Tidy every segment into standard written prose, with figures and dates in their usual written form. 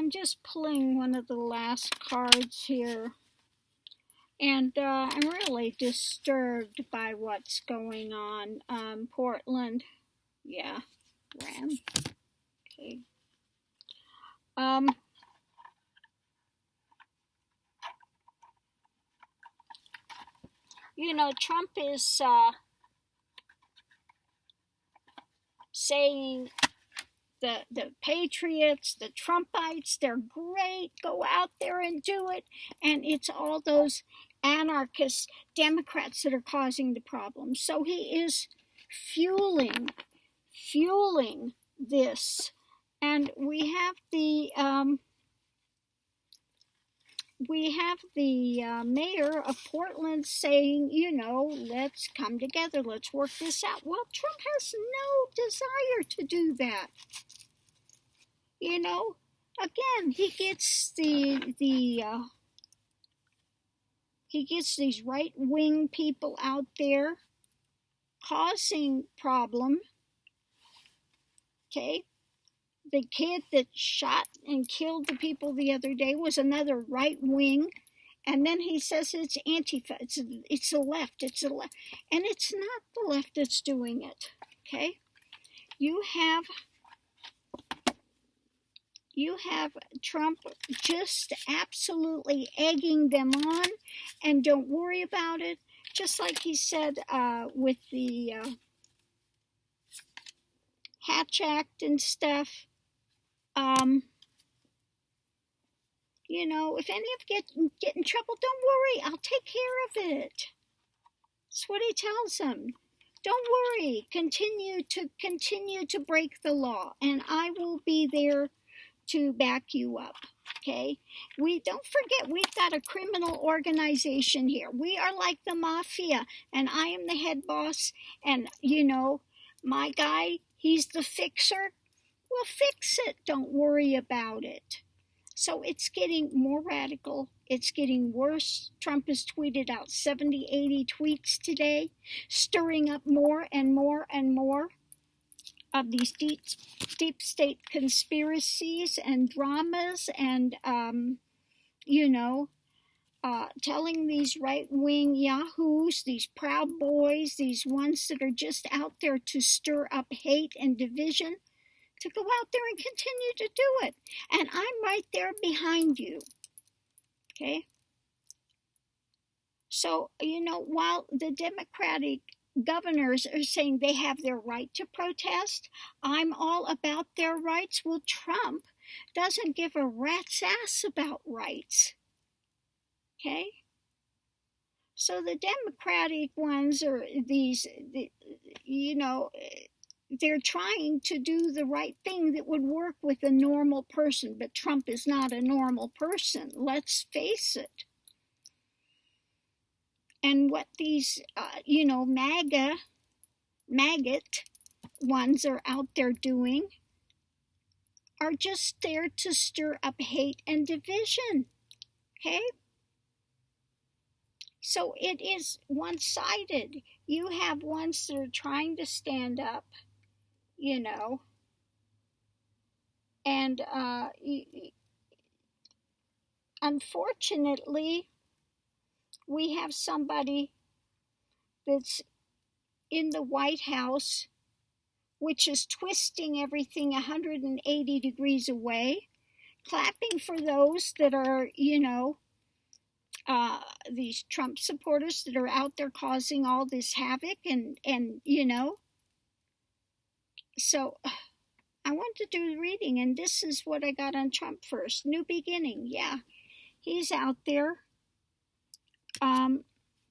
I'm just pulling one of the last cards here. And I'm really disturbed by what's going on. Portland. Yeah. Ram. Okay. You know, Trump is saying the patriots, the Trumpites, they're great, go out there and do it. And it's all those anarchist Democrats that are causing the problem. So he is fueling this. And we have the mayor of Portland saying, you know, let's come together, let's work this out. Well, Trump has no desire to do that. You know, again, he gets he gets these right-wing people out there causing problem. Okay, the kid that shot and killed the people the other day was another right-wing, and then he says it's Antifa. It's the left. It's the left, and it's not the left that's doing it. Okay, you have Trump just absolutely egging them on, and don't worry about it. Just like he said with the Hatch Act and stuff. You know, if any of you get in trouble, don't worry, I'll take care of it. That's what he tells them. Don't worry, continue to break the law, and I will be there to back you up. Okay, we don't forget we've got a criminal organization here. We are like the mafia, and I am the head boss. And you know, my guy, he's the fixer. We'll fix it. Don't worry about it. So it's getting more radical. It's getting worse. Trump has tweeted out 70, 80 tweets today, stirring up more and more and more of these deep state conspiracies and dramas, and you know, telling these right-wing yahoos, these proud boys, these ones that are just out there to stir up hate and division, to go out there and continue to do it. And I'm right there behind you. Okay? So, you know, while the Democratic governors are saying they have their right to protest, I'm all about their rights. Well, Trump doesn't give a rat's ass about rights. Okay? So the Democratic ones are you know, they're trying to do the right thing that would work with a normal person, but Trump is not a normal person. Let's face it. And what these, you know, maggot ones are out there doing are just there to stir up hate and division. Okay? So it is one-sided. You have ones that are trying to stand up, you know, and unfortunately, we have somebody that's in the White House, which is twisting everything 180 degrees away, clapping for those that are, you know, these Trump supporters that are out there causing all this havoc, and you know. So I want to do the reading, and this is what I got on Trump first. New beginning, yeah. He's out there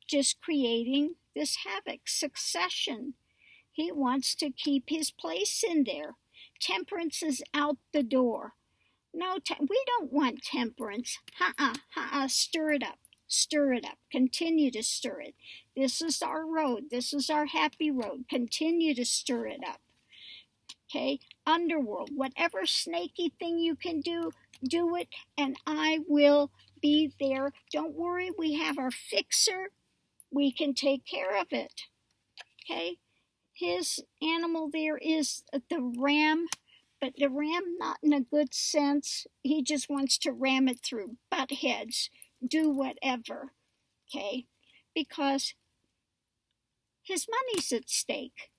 just creating this havoc. Succession. He wants to keep his place in there. Temperance is out the door. No, we don't want temperance. Stir it up. Stir it up. Continue to stir it. This is our road. This is our happy road. Continue to stir it up. Okay? Underworld. Whatever snaky thing you can do, do it, and I will be there. Don't worry, we have our fixer. We can take care of it. Okay? His animal there is the ram, but to ram not in a good sense. He just wants to ram it through, butt heads, do whatever, okay? Because his money's at stake,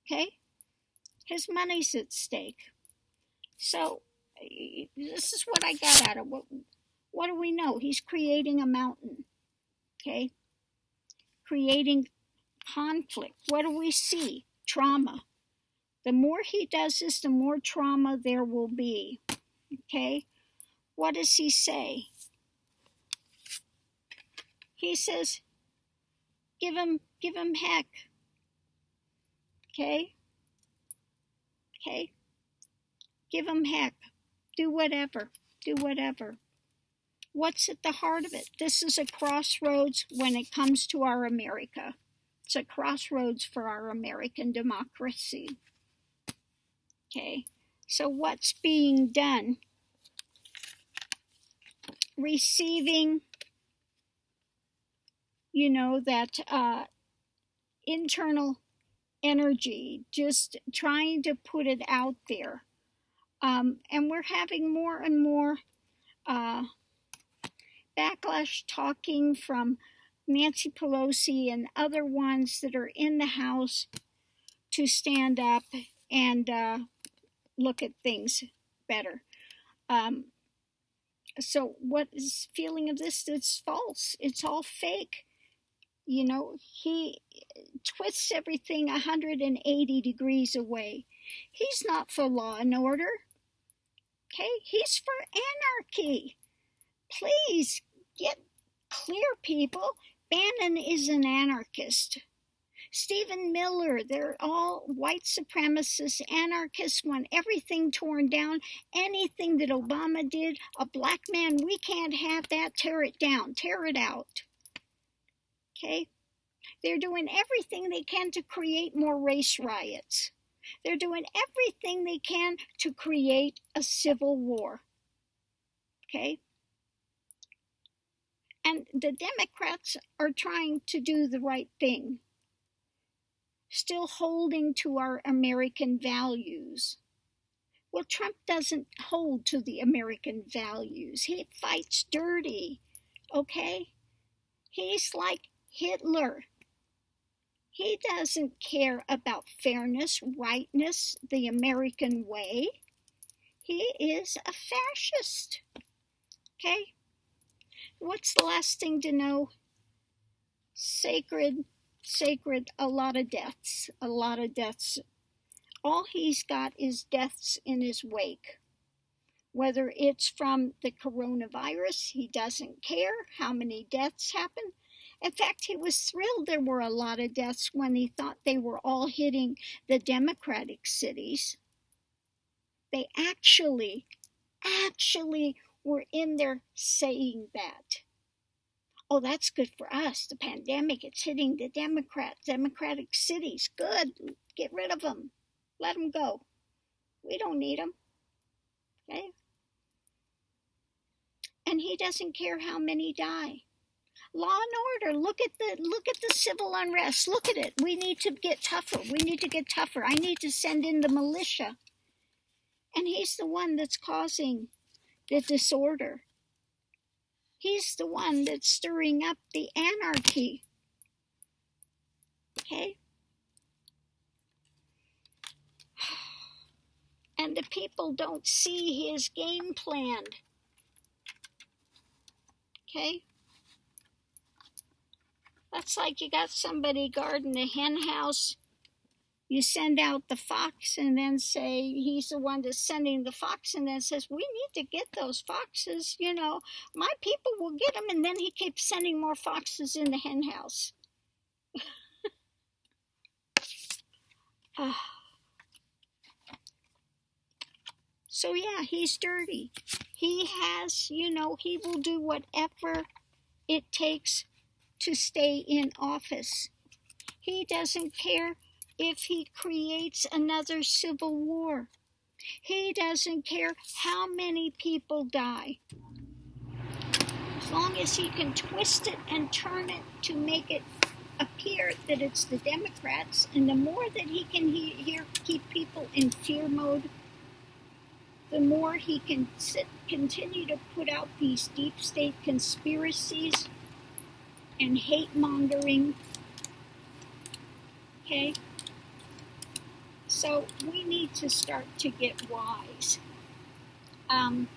okay? His money's at stake. So this is what I got out of what do we know? He's creating a mountain, okay? Creating conflict. What do we see? Trauma. The more he does this, the more trauma there will be, okay? What does he say? He says, give him heck, okay? Okay? Give him heck. Do whatever. Do whatever. What's at the heart of it? This is a crossroads when it comes to our America. It's a crossroads for our American democracy. Okay? So what's being done? Receiving, that internal energy, just trying to put it out there. And we're having more and more backlash talking from Nancy Pelosi and other ones that are in the House to stand up and look at things better. So what is feeling of this? It's false. It's all fake. He twists everything 180 degrees away. He's not for law and order. Okay? He's for anarchy. Please get clear, people. Bannon is an anarchist. Stephen Miller, they're all white supremacists, anarchists, want everything torn down. Anything that Obama did, a black man, we can't have that. Tear it down. Tear it out. Okay? They're doing everything they can to create more race riots. They're doing everything they can to create a civil war. Okay? And the Democrats are trying to do the right thing, still holding to our American values. Well, Trump doesn't hold to the American values. He fights dirty, okay? He's like Hitler. He doesn't care about fairness, rightness, the American way. He is a fascist, okay? What's the last thing to know? Sacred, a lot of deaths. All he's got is deaths in his wake. Whether it's from the coronavirus, he doesn't care how many deaths happen. In fact, he was thrilled there were a lot of deaths when he thought they were all hitting the Democratic cities. They actually were in there saying that. Oh, that's good for us. The pandemic, it's hitting the Democratic cities. Good. Get rid of them. Let them go. We don't need them. Okay? And he doesn't care how many die. Law and order. Look at the civil unrest. Look at it. We need to get tougher. I need to send in the militia. And he's the one that's causing the disorder. He's the one that's stirring up the anarchy. Okay? And the people don't see his game plan. Okay? That's like you got somebody guarding a hen house. You send out the fox and then say he's the one that's sending the fox and then says, we need to get those foxes, my people will get them. And then he keeps sending more foxes in the hen house. So yeah, he's dirty. He has, he will do whatever it takes to stay in office. He doesn't care if he creates another civil war. He doesn't care how many people die. As long as he can twist it and turn it to make it appear that it's the Democrats, and the more that he can keep people in fear mode, the more he can continue to put out these deep state conspiracies and hate mongering. Okay? So we need to start to get wise. I'm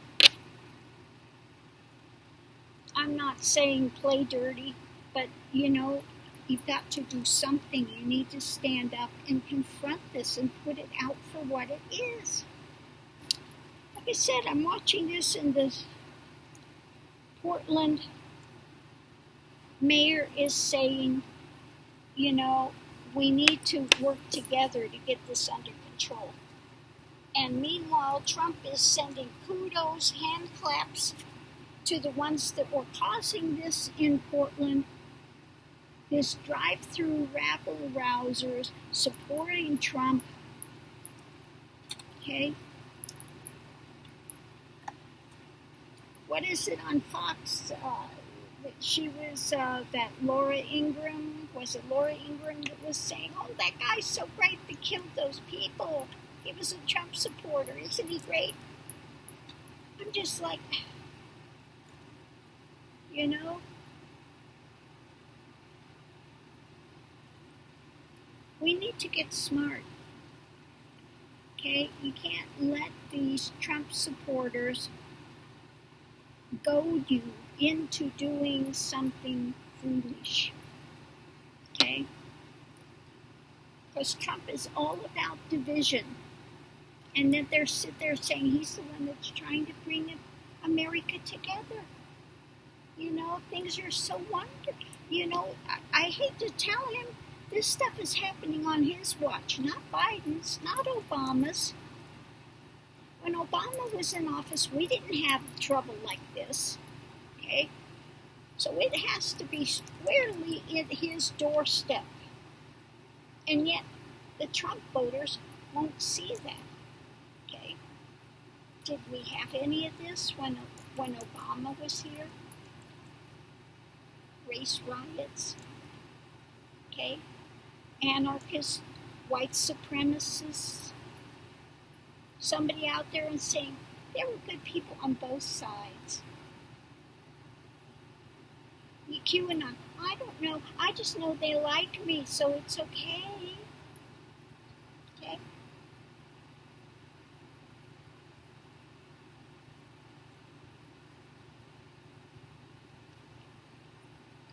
not saying play dirty, but you've got to do something. You need to stand up and confront this and put it out for what it is. Like I said, I'm watching this, and the Portland mayor is saying, we need to work together to get this under control. And meanwhile, Trump is sending kudos, hand claps to the ones that were causing this in Portland. This drive-through rabble-rousers supporting Trump. Okay? What is it on Fox? She was, that Laura Ingraham, was it Laura Ingraham that was saying, oh, that guy's so great that killed those people. He was a Trump supporter. Isn't he great? I'm just like, we need to get smart. Okay? You can't let these Trump supporters goad you into doing something foolish. Okay? Because Trump is all about division. And then they're saying he's the one that's trying to bring America together. Things are so wonderful. I hate to tell him this stuff is happening on his watch, not Biden's, not Obama's. When Obama was in office, we didn't have trouble like this. Okay? So it has to be squarely at his doorstep. And yet, the Trump voters won't see that. Okay? Did we have any of this when Obama was here? Race riots? Okay? Anarchists, white supremacists? Somebody out there and saying, there were good people on both sides. QAnon, I don't know. I just know they like me, so it's okay. Okay?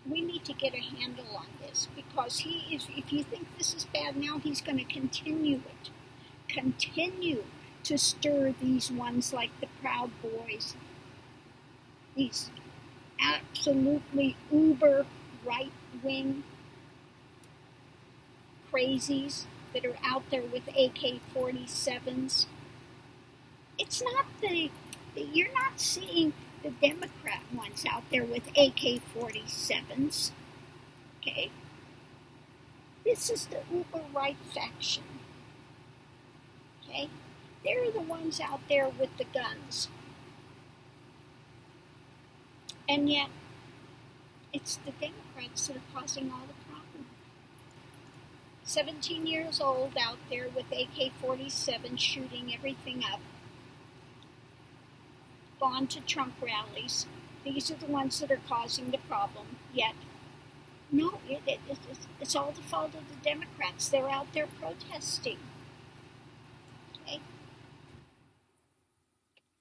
We need to get a handle on this, because if you think this is bad now, he's going to continue it. Continue to stir these ones like the Proud Boys. These absolutely uber right-wing crazies that are out there with AK-47s. It's not you're not seeing the Democrat ones out there with AK-47s. Okay? This is the uber right faction. Okay? They're the ones out there with the guns. And yet, it's the Democrats that are causing all the problems. 17 years old out there with AK-47 shooting everything up. Gone to Trump rallies. These are the ones that are causing the problem. Yet, no, it's all the fault of the Democrats. They're out there protesting. Okay?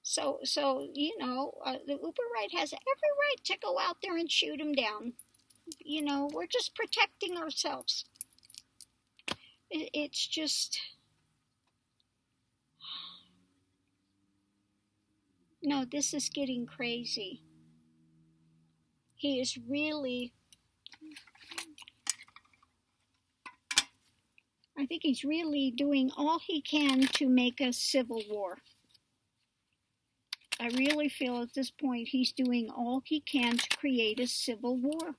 So the uber right has every right to go out there and shoot him down. We're just protecting ourselves. It's just... No, this is getting crazy. He is really... I think he's really doing all he can to make a civil war. I really feel at this point he's doing all he can to create a civil war.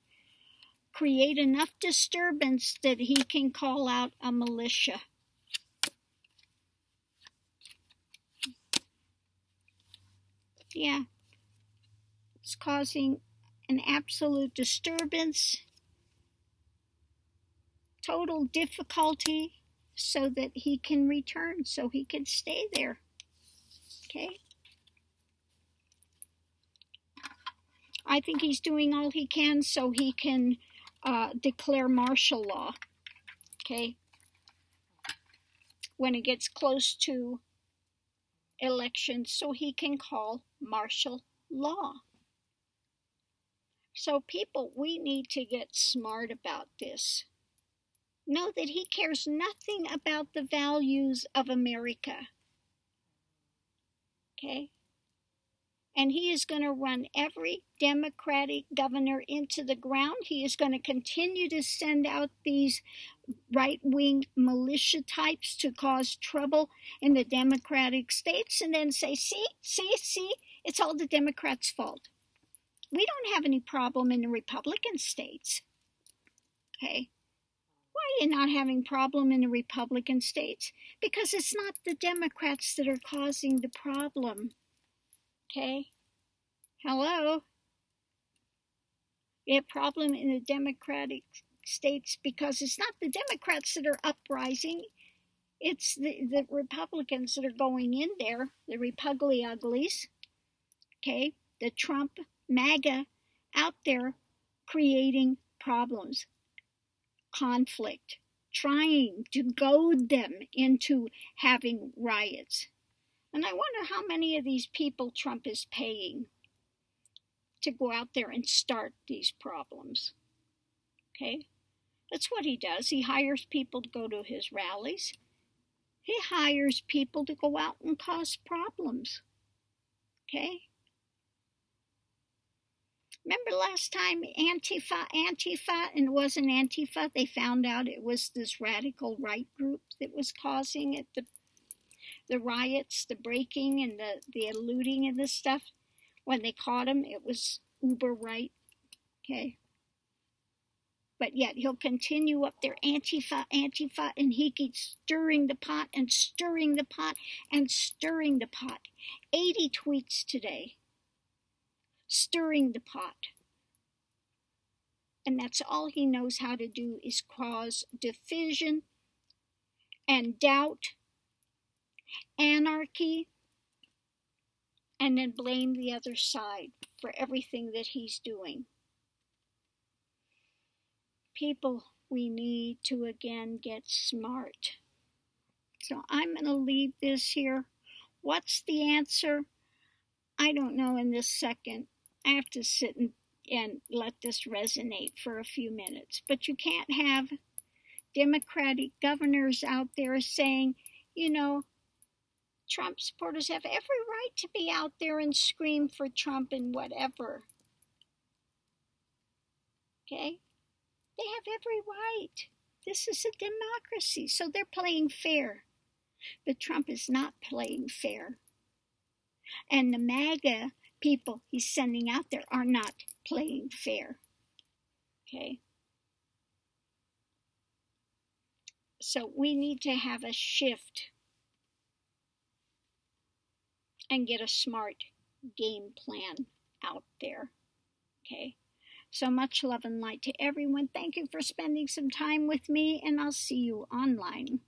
Create enough disturbance that he can call out a militia. Yeah. It's causing an absolute disturbance, total difficulty, so that he can return, so he can stay there. Okay? Okay? I think he's doing all he can so he can declare martial law. Okay? When it gets close to elections, so he can call martial law. So people, we need to get smart about this. Know that he cares nothing about the values of America. Okay? And he is going to run every Democratic governor into the ground. He is going to continue to send out these right-wing militia types to cause trouble in the Democratic states and then say, see, it's all the Democrats' fault. We don't have any problem in the Republican states. Okay? Why are you not having problem in the Republican states? Because it's not the Democrats that are causing the problem. Okay? Hello? You have problem in the Democratic states because it's not the Democrats that are uprising. It's the Republicans that are going in there, the Repugly Uglies. Okay? The Trump MAGA out there creating problems, conflict, trying to goad them into having riots. And I wonder how many of these people Trump is paying to go out there and start these problems. Okay? That's what he does. He hires people to go to his rallies. He hires people to go out and cause problems. Okay? Remember last time Antifa, and it wasn't Antifa, they found out it was this radical right group that was causing it, the riots, the breaking and the looting and this stuff. When they caught him, it was uber right. Okay? But yet he'll continue up there, Antifa, and he keeps stirring the pot and stirring the pot and stirring the pot. 80 tweets today. Stirring the pot. And that's all he knows how to do is cause division and doubt, anarchy, and then blame the other side for everything that he's doing. People, we need to again get smart. So I'm going to leave this here. What's the answer? I don't know in this second. I have to sit and let this resonate for a few minutes. But you can't have Democratic governors out there saying, you know, Trump supporters have every right to be out there and scream for Trump and whatever. Okay? They have every right. This is a democracy, so they're playing fair. But Trump is not playing fair. And the MAGA people he's sending out there are not playing fair. Okay? So we need to have a shift and get a smart game plan out there. Okay? So much love and light to everyone. Thank you for spending some time with me, and I'll see you online.